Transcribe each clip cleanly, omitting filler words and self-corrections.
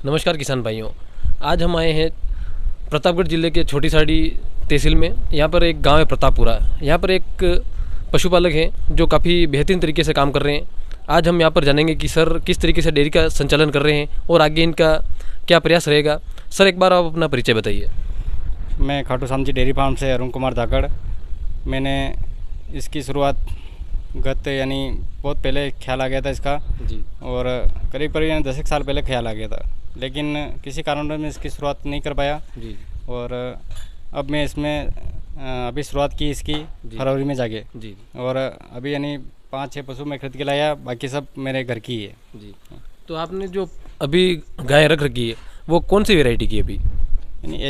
नमस्कार किसान भाइयों। आज हम आए हैं प्रतापगढ़ ज़िले के छोटी साड़ी तहसील में। यहाँ पर एक गांव है प्रतापपुरा। यहाँ पर एक पशुपालक हैं जो काफ़ी बेहतरीन तरीके से काम कर रहे हैं। आज हम यहाँ पर जानेंगे कि सर किस तरीके से डेयरी का संचालन कर रहे हैं और आगे इनका क्या प्रयास रहेगा। सर एक बार आप अपना परिचय बताइए। मैं खाटू श्याम जी डेयरी फार्म से अरुण कुमार धाकड़। मैंने इसकी शुरुआत बहुत पहले ख्याल आ गया था इसका जी। और करीब करीब 10 साल पहले ख्याल आ गया था, लेकिन किसी कारणवश मैं इसकी शुरुआत नहीं कर पाया। जी। और अब मैं इसमें अभी शुरुआत की इसकी फरवरी में जाके। जी। और अभी 5-6 पशु मैं खरीद के लाया, बाकी सब मेरे घर की है। जी। तो आपने जो अभी गाय रख रखी है वो कौन सी वैरायटी की अभी?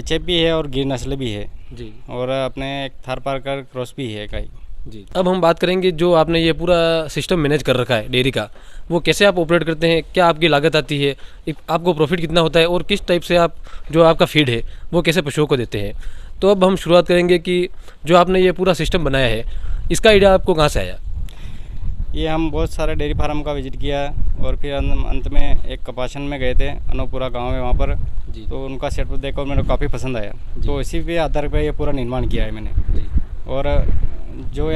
HF भी है और गिर नस्ल भी है जी। और अपने एक थारपारकर क्रॉस भी है गाय। जी। अब हम बात करेंगे जो आपने ये पूरा सिस्टम मैनेज कर रखा है डेयरी का, वो कैसे आप ऑपरेट करते हैं, क्या आपकी लागत आती है, आपको प्रॉफिट कितना होता है और किस टाइप से आप जो आपका फीड है वो कैसे पशुओं को देते हैं। तो अब हम शुरुआत करेंगे कि जो आपने ये पूरा सिस्टम बनाया है इसका आइडिया आपको कहाँ से आया? ये हम बहुत सारे डेयरी फार्म का विजिट किया और फिर अंत में एक कपासन में गए थे, अनोपुरा गांव है वहाँ पर। जी। तो उनका सेटअप देखकर मेरे को काफ़ी पसंद आया, तो इसी पे आधार पर ये पूरा निर्माण किया है मैंने। जी। और जो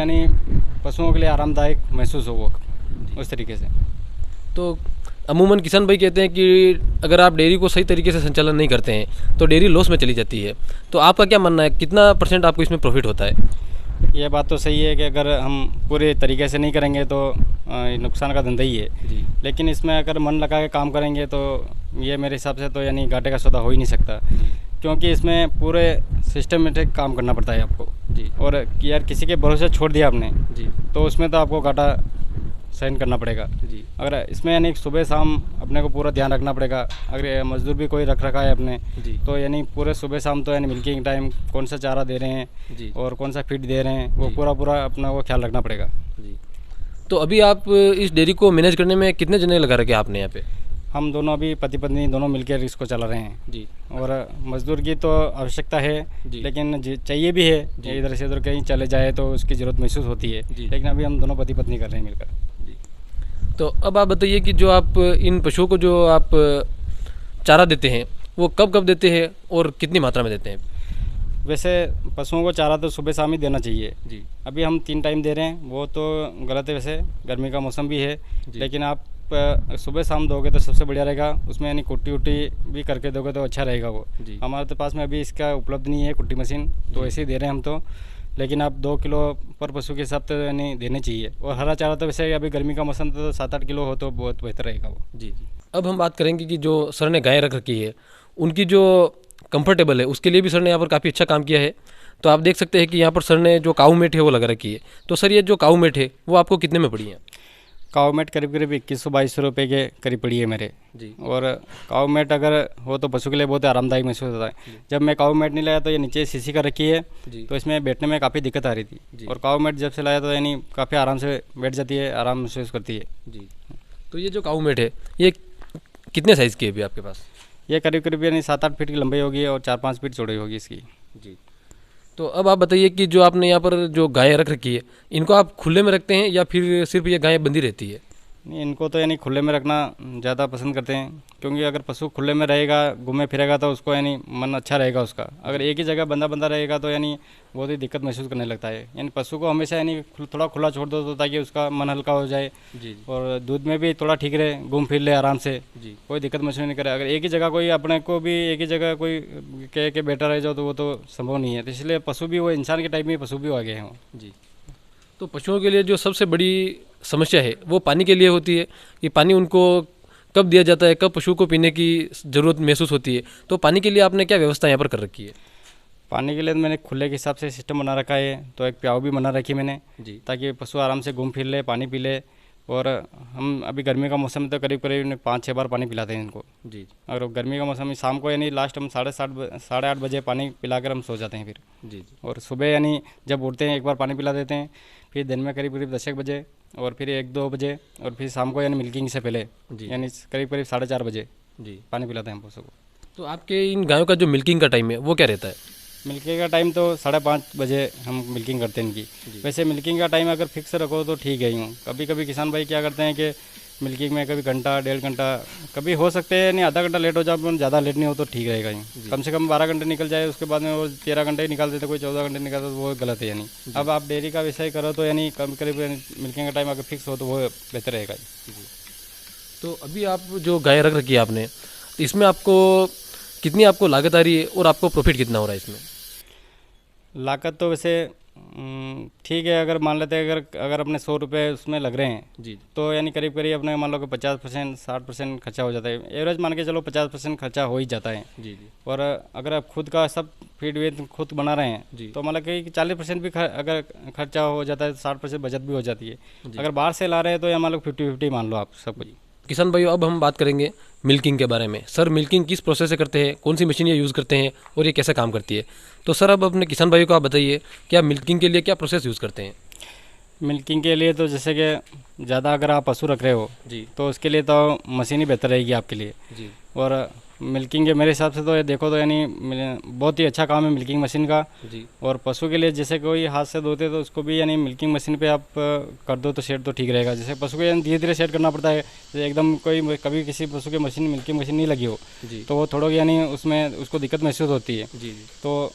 पशुओं के लिए आरामदायक महसूस हो वो उस तरीके से। तो अमूमन किसान भाई कहते हैं कि अगर आप डेयरी को सही तरीके से संचालन नहीं करते हैं तो डेयरी लॉस में चली जाती है। तो आपका क्या मानना है, कितना % आपको इसमें प्रॉफिट होता है? ये बात तो सही है कि अगर हम पूरे तरीके से नहीं करेंगे तो नुकसान का धंधा ही है। जी। लेकिन इसमें अगर मन लगा के काम करेंगे तो ये मेरे हिसाब से तो घाटे का सौदा हो ही नहीं सकता, क्योंकि इसमें पूरे सिस्टमेटिक काम करना पड़ता है आपको। जी। और कि यार किसी के भरोसे छोड़ दिया आपने जी। तो उसमें तो आपको घाटा सहन करना पड़ेगा। जी। अगर इसमें सुबह शाम अपने को पूरा ध्यान रखना पड़ेगा। अगर मजदूर भी कोई रख रखा है अपने जी। तो पूरे सुबह शाम तो मिल्किंग टाइम कौन सा चारा दे रहे हैं जी। और कौन सा फीड दे रहे हैं वो जी। पूरा अपना वो ख्याल रखना पड़ेगा। जी। तो अभी आप इस डेयरी को मैनेज करने में कितने जने लगा रखे आपने यहाँ पे? हम दोनों अभी पति पत्नी दोनों मिलकर इसको चला रहे हैं। जी। और मजदूर की तो आवश्यकता है, लेकिन चाहिए भी है। इधर से उधर कहीं चले जाए तो उसकी ज़रूरत महसूस होती है, लेकिन अभी हम दोनों पति पत्नी कर रहे हैं मिलकर। तो अब आप बताइए कि जो आप इन पशुओं को जो आप चारा देते हैं वो कब कब देते हैं और कितनी मात्रा में देते हैं? वैसे पशुओं को चारा तो सुबह शाम ही देना चाहिए। जी। अभी हम 3 टाइम दे रहे हैं, वो तो गलत है। वैसे गर्मी का मौसम भी है, लेकिन आप सुबह शाम दोगे तो सबसे बढ़िया रहेगा। उसमें कुट्टी उट्टी भी करके दोगे तो अच्छा रहेगा वो। हमारे तो पास में अभी इसका उपलब्ध नहीं है कुट्टी मशीन, तो ऐसे ही दे रहे हैं हम तो। लेकिन आप 2 किलो पर पशु के हिसाब से देने चाहिए। और हरा चारा तो वैसे अभी गर्मी का मौसम तो 7-8 किलो हो तो बहुत बेहतर रहेगा वो। जी। अब हम बात करेंगे कि जो सर ने गाय रख रखी है उनकी जो कंफर्टेबल है उसके लिए भी सर ने यहाँ पर काफ़ी अच्छा काम किया है। तो आप देख सकते हैं कि यहाँ पर सर ने जो काऊ मेट है वो लगा रखी है। तो सर ये जो काऊ मेट है वो आपको कितने में पड़ी है? काऊ मेट करीब 2100-2200 रुपये के करीब पड़ी है मेरे। जी। और काऊ मेट अगर हो तो पशु के लिए बहुत आरामदायक महसूस होता है। जब मैं काऊ मेट नहीं लाया तो ये नीचे सीसी का रखी है, तो इसमें बैठने में काफ़ी दिक्कत आ रही थी। और काऊ मेट जब से लाया तो काफ़ी आराम से बैठ जाती है, आराम महसूस करती है। जी। तो ये जो काऊ मेट है ये कितने साइज़ की है अभी आपके पास? ये करीब 7-8 फीट की लंबाई होगी और 4-5 फीट चौड़ाई होगी इसकी। जी। तो अब आप बताइए कि जो आपने यहाँ पर जो गायें रख रखी है इनको आप खुले में रखते हैं या फिर सिर्फ ये गायें बंदी रहती है? नहीं, इनको तो खुले में रखना ज़्यादा पसंद करते हैं, क्योंकि अगर पशु खुले में रहेगा घूमे फिरेगा तो उसको मन अच्छा रहेगा उसका। अगर एक ही जगह बंदा रहेगा तो बहुत ही दिक्कत महसूस करने लगता है। पशु को हमेशा थोड़ा खुला छोड़ दो तो ताकि उसका मन हल्का हो जाए। जी। और दूध में भी थोड़ा ठीक रहे, घूम फिर ले आराम से। जी। कोई दिक्कत महसूस नहीं करे। अगर एक ही जगह कोई अपने को भी एक ही जगह कोई कह के बैठा रह जाओ तो वो तो संभव नहीं है। तो इसलिए पशु भी वो इंसान के टाइप में पशु भी आ गए हैं। जी। तो पशुओं के लिए जो सबसे बड़ी समस्या है वो पानी के लिए होती है कि पानी उनको कब दिया जाता है, कब पशु को पीने की ज़रूरत महसूस होती है। तो पानी के लिए आपने क्या व्यवस्था यहाँ पर कर रखी है? पानी के लिए मैंने खुले के हिसाब से सिस्टम बना रखा है, तो एक प्याऊ भी बना रखी मैंने। जी। ताकि पशु आराम से घूम फिर ले, पानी पी ले। और हम अभी गर्मी का मौसम में तो करीब 5-6 बार पानी पिलाते हैं इनको। जी। और गर्मी का मौसम में शाम को लास्ट हम 7:30-8 बजे पानी पिलाकर हम सो जाते हैं फिर। जी। और सुबह जब उठते हैं एक बार पानी पिला देते हैं, फिर दिन में करीब 10 बजे और फिर 1-2 बजे और फिर शाम को मिल्किंग से पहले करीब 4:30 बजे जी पानी पिलाते हैं हम पशु को। तो आपके इन गायों का जो मिल्किंग का टाइम है वो क्या रहता है? मिल्किंग का टाइम तो 5:30 बजे हम मिल्किंग करते हैं इनकी। वैसे मिल्किंग का टाइम अगर फिक्स रखो तो ठीक है यूँ। कभी कभी किसान भाई क्या करते हैं कि मिल्किंग में कभी घंटा 1.5 घंटा कभी हो सकते हैं, नहीं आधा घंटा लेट हो जाए, ज़्यादा लेट नहीं हो तो ठीक रहेगा। ही कम से कम 12 घंटे निकल जाए, उसके बाद में वो 13 घंटे ही निकाल देते, कोई 14 घंटे निकालते, तो वो गलत है। यानी अब आप डेयरी का विषय करो तो यानी करीब मिल्किंग का टाइम अगर फिक्स हो तो वो बेहतर रहेगा। तो अभी आप जो गाय रख रखी है आपने, तो इसमें आपको कितनी आपको लागत आ रही है और आपको प्रॉफिट कितना हो रहा है इसमें? लागत तो वैसे ठीक है, अगर मान लेते हैं अगर अपने 100 रुपये उसमें लग रहे हैं जी तो यानी करीब करीब अपने मान लो कि 50% 60% खर्चा हो जाता है। एवरेज मान के चलो 50% खर्चा हो ही जाता है। जी जी और अगर आप खुद का सब फीड वेट खुद बना रहे जी। हैं तो मतलब कि 40% भी अगर खर्चा हो जाता है, 60% बचत भी हो जाती है। जी। अगर बाहर से ला रहे हैं तो या मान लो 50-50 मान लो आप सब कुछ। किसान भाइयों, अब हम बात करेंगे मिल्किंग के बारे में। सर, मिल्किंग किस प्रोसेस से करते हैं, कौन सी मशीन ये यूज़ करते हैं और ये कैसे काम करती है? तो सर, अब अपने किसान भाइयों को आप बताइए कि आप मिल्किंग के लिए क्या प्रोसेस यूज़ करते हैं? मिल्किंग के लिए तो जैसे कि ज़्यादा अगर आप पशु रख रहे हो जी तो उसके लिए तो मशीन ही बेहतर रहेगी आपके लिए। जी और मिल्किंग के मेरे हिसाब से तो ये देखो तो यानी बहुत ही अच्छा काम है मिल्किंग मशीन का। जी और पशु के लिए जैसे कोई हाथ से धोते तो उसको भी यानी मिल्किंग मशीन पे आप कर दो तो सेट तो ठीक रहेगा। जैसे पशु को यानी धीरे धीरे सेट करना पड़ता है, जैसे एकदम कोई कभी किसी पशु के मशीन मिल्किंग मशीन नहीं लगी हो जी तो वो थोड़ा यानी उसमें उसको दिक्कत महसूस होती है। जी तो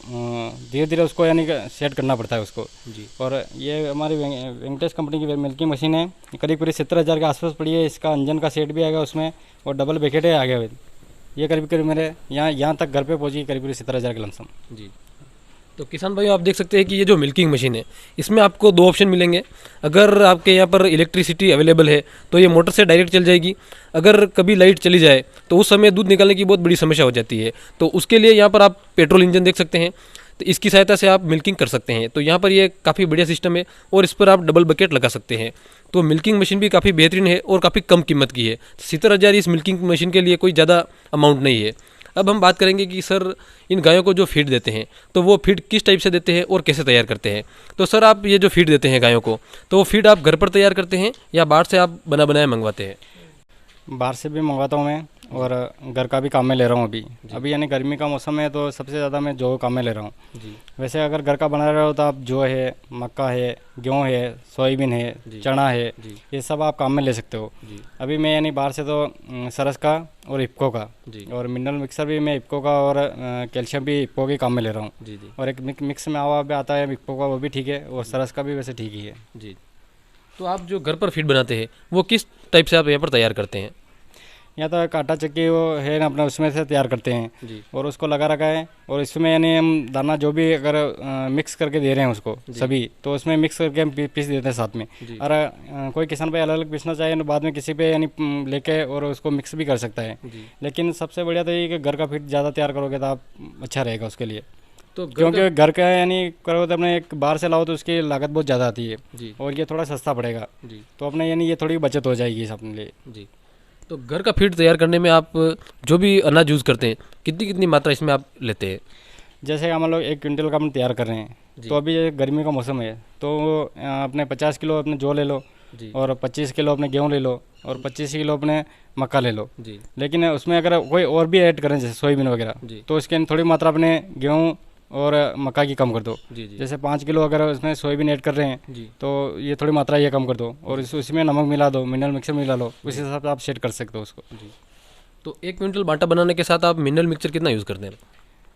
धीरे धीरे उसको यानी सेट करना पड़ता है उसको। जी और ये हमारी वेंकटेश कंपनी की मिल्किंग मशीन है, करीब करीब 70,000 के आसपास पड़ी है। इसका इंजन का सेट भी आएगा उसमें और डबल बकेट है आगे। ये करीब करीब मेरे यहाँ तक घर पे पहुंची करीब करीब 70,000 के लमसम। जी। तो किसान भाइयों, आप देख सकते हैं कि ये जो मिल्किंग मशीन है, इसमें आपको दो ऑप्शन मिलेंगे। अगर आपके यहाँ पर इलेक्ट्रिसिटी अवेलेबल है तो ये मोटर से डायरेक्ट चल जाएगी। अगर कभी लाइट चली जाए तो उस समय दूध निकालने की बहुत बड़ी समस्या हो जाती है। तो उसके लिए यहाँ पर आप पेट्रोल इंजन देख सकते हैं, तो इसकी सहायता से आप मिल्किंग कर सकते हैं। तो यहाँ पर ये काफ़ी बढ़िया सिस्टम है और इस पर आप डबल बकेट लगा सकते हैं। तो मिल्किंग मशीन भी काफ़ी बेहतरीन है और काफ़ी कम कीमत की है। 70,000 इस मिल्किंग मशीन के लिए कोई ज़्यादा अमाउंट नहीं है। अब हम बात करेंगे कि सर, इन गायों को जो फीड देते हैं तो वो फीड किस टाइप से देते हैं और कैसे तैयार करते हैं? तो सर, आप ये जो फीड देते हैं गायों को, तो वो फीड आप घर पर तैयार करते हैं या बाहर से आप बना बनाया मंगवाते हैं? बाहर से भी मंगवाता हूँ मैं और घर का भी काम में ले रहा हूँ अभी यानी गर्मी का मौसम है तो सबसे ज़्यादा मैं जौ काम में ले रहा हूँ जी वैसे अगर घर का बना रहे हो तो आप जौ है, मक्का है, गेहूँ है, सोयाबीन है, चना है, ये सब आप काम में ले सकते हो। जी अभी मैं यानी बाहर से तो सरस का और इफ्को का जी और मिनरल मिक्सर भी मैं इफ्को का और कैल्शियम भी इफ्को के काम में ले रहा हूँ। जी जी और एक मिक्स में आवा भी आता है इफ्को का, वो भी ठीक है, और सरस का भी वैसे ठीक ही है। जी। तो आप जो घर पर फीड बनाते हैं वो किस टाइप से आप यहाँ पर तैयार करते हैं? या तो एक आटा चक्की वो है ना अपना, उसमें से तैयार करते हैं जी और उसको लगा रखा है। और इसमें यानी हम दाना जो भी अगर मिक्स करके दे रहे हैं उसको सभी, तो उसमें मिक्स करके हम पीस देते हैं साथ में। जी। और कोई किसान भाई अलग अलग पीसना चाहे तो बाद में किसी पे यानी लेके और उसको मिक्स भी कर सकता है। जी। लेकिन सबसे बढ़िया तो ये कि घर का फीड ज़्यादा तैयार करोगे तो आप अच्छा रहेगा उसके लिए। तो क्योंकि घर का यानी करोगे तो अपने एक बाहर से लाओ तो उसकी लागत बहुत ज़्यादा आती है जी और ये थोड़ा सस्ता पड़ेगा। जी तो अपने यानी ये थोड़ी बचत हो जाएगी इस अपने लिए। जी। तो घर का फीड तैयार करने में आप जो भी अनाज यूज़ करते हैं, कितनी कितनी मात्रा इसमें आप लेते हैं? जैसे हम लोग 1 क्विंटल का हम तैयार कर रहे हैं तो अभी ये गर्मी का मौसम है तो अपने 50 किलो अपने जौ ले लो जी और 25 किलो अपने गेहूँ ले लो और 25 किलो अपने मक्का ले लो। जी लेकिन उसमें अगर कोई और भी ऐड करें जैसे सोयाबीन वगैरह, जी तो इसके थोड़ी मात्रा अपने गेहूँ और मक्का की कम कर दो। जी जी जैसे 5 किलो अगर उसमें सोयाबीन ऐड कर रहे हैं जी तो ये थोड़ी मात्रा ये कम कर दो और उसमें नमक मिला दो, मिनरल मिक्सर मिला लो, उस हिसाब से आप सेट कर सकते हो उसको। जी। तो 1 क्विंटल बाटा बनाने के साथ आप मिनरल मिक्सचर कितना यूज़ करते हैं?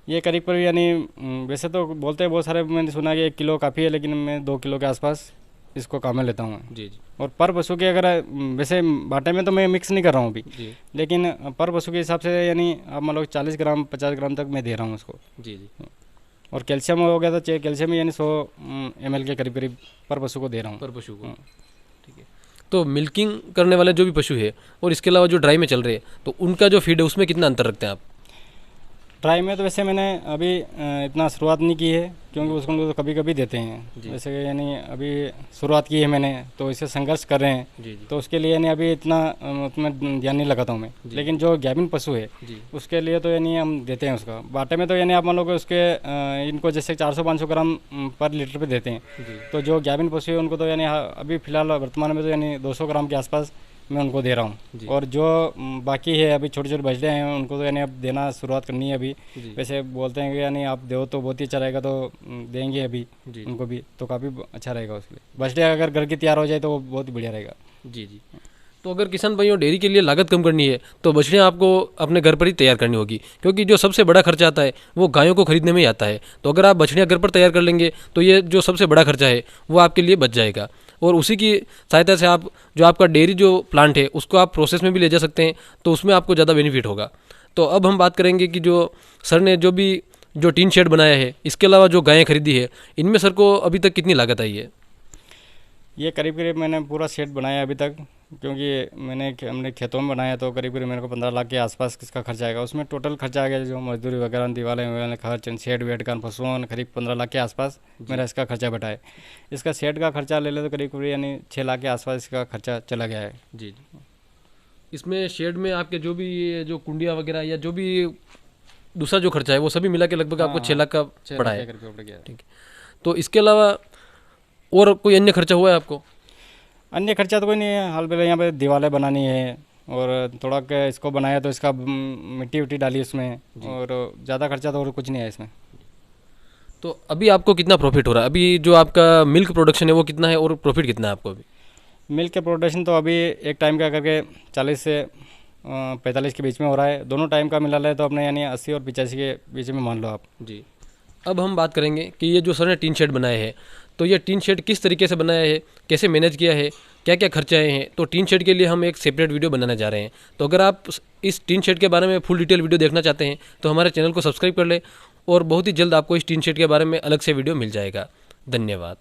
ये करीब करीब यानी वैसे तो बोलते हैं बहुत सारे, मैंने सुना कि 1 किलो काफ़ी है, लेकिन मैं 2 किलो के आसपास इसको काम में लेता हूँ। जी जी और पर पशु के अगर वैसे बाटे में तो मैं मिक्स नहीं कर रहा हूँ अभी, जी लेकिन पर पशु के हिसाब से यानी आप मान लो 40 ग्राम 50 ग्राम तक मैं दे रहा हूँ उसको। जी जी। और कैल्शियम हो गया तो कैल्शियम यानी 100 ml के करीब करीब पर पशु को दे रहा हूँ। पर पशु को, ठीक है। तो मिल्किंग करने वाले जो भी पशु है और इसके अलावा जो ड्राई में चल रहे हैं, तो उनका जो फीड है उसमें कितना अंतर रखते हैं आप? ड्राई में तो वैसे मैंने अभी इतना शुरुआत नहीं की है क्योंकि उसको तो कभी कभी देते हैं वैसे, यानी अभी शुरुआत की है मैंने तो इससे संघर्ष कर रहे हैं। जी तो उसके लिए यानी अभी इतना उसमें ध्यान नहीं लगाता हूँ मैं। लेकिन जो गाभिन पशु है जी उसके लिए तो यानी हम देते हैं उसका बाटे में, तो यानी आप मान लो कि उसके इनको जैसे 400-500 ग्राम पर लीटर पे देते हैं। जी तो जो गाभिन पशु है उनको तो यानी अभी फिलहाल वर्तमान में तो यानी 200 ग्राम के आसपास मैं उनको दे रहा हूँ। और जो बाकी है अभी छोटे छोटे बछड़े हैं उनको तो यानी अब देना शुरुआत करनी है अभी। वैसे बोलते हैं कि यानी आप दो तो बहुत ही अच्छा रहेगा, तो देंगे अभी उनको भी, तो काफ़ी अच्छा रहेगा उसके लिए। बछड़े अगर घर की तैयार हो जाए तो वो बहुत ही बढ़िया रहेगा। जी जी। तो अगर किसान भाइयों डेयरी के लिए लागत कम करनी है तो बछड़ियाँ आपको अपने घर पर ही तैयार करनी होगी, क्योंकि जो सबसे बड़ा खर्चा आता है वो गायों को खरीदने में ही आता है। तो अगर आप बछड़ियाँ घर पर तैयार कर लेंगे तो ये जो सबसे बड़ा खर्चा है वो आपके लिए बच जाएगा, और उसी की सहायता से आप जो आपका डेयरी जो प्लांट है उसको आप प्रोसेस में भी ले जा सकते हैं, तो उसमें आपको ज़्यादा बेनिफिट होगा। तो अब हम बात करेंगे कि जो सर ने जो टीन शेड बनाया है, इसके अलावा जो गायें खरीदी है, इनमें सर को अभी तक कितनी लागत आई है? ये करीब करीब मैंने पूरा सेट बनाया अभी तक, क्योंकि हमने खेतों में बनाया, तो करीब करीब मेरे को 15 लाख के आसपास किसका खर्चा आएगा। उसमें टोटल खर्चा आ गया जो मजदूरी वगैरह, दीवारें वगैरह खर्च, शेड वेड का, पशुओं करीब 15 लाख के आसपास मेरा इसका खर्चा बैठा है। इसका सेट का खर्चा ले ले तो करीब करीब यानी 6 लाख के आसपास इसका खर्चा चला गया है। जी जी। इसमें शेड में आपके जो भी ये जो कुंडियाँ वगैरह या जो भी दूसरा जो खर्चा है वो सभी मिला के लगभग आपको 6 लाख का पड़ा है। ठीक है। तो इसके अलावा और कोई अन्य खर्चा हुआ है आपको? अन्य खर्चा तो कोई नहीं है। हाल फिलहाल यहाँ पे दीवारें बनानी है और थोड़ा इसको बनाया तो इसका मिट्टी विट्टी डाली उसमें, और ज़्यादा खर्चा तो और कुछ नहीं है इसमें। तो अभी आपको कितना प्रॉफिट हो रहा है? अभी जो आपका मिल्क प्रोडक्शन है वो कितना है और प्रॉफिट कितना है आपको अभी? मिल्क के प्रोडक्शन तो अभी एक टाइम का करके 40 से 45 के बीच में हो रहा है। दोनों टाइम का मिला है तो अपने यानी 80 और 85 के बीच में मान लो आप। जी। अब हम बात करेंगे कि ये जो सर ने टीन शेड बनाया है, तो ये टीन शेड किस तरीके से बनाया है, कैसे मैनेज किया है, क्या क्या खर्चे आए हैं। तो टीन शेड के लिए हम एक सेपरेट वीडियो बनाने जा रहे हैं। तो अगर आप इस टीन शेड के बारे में फुल डिटेल वीडियो देखना चाहते हैं तो हमारे चैनल को सब्सक्राइब कर लें, और बहुत ही जल्द आपको इस टीन शेड के बारे में अलग से वीडियो मिल जाएगा। धन्यवाद।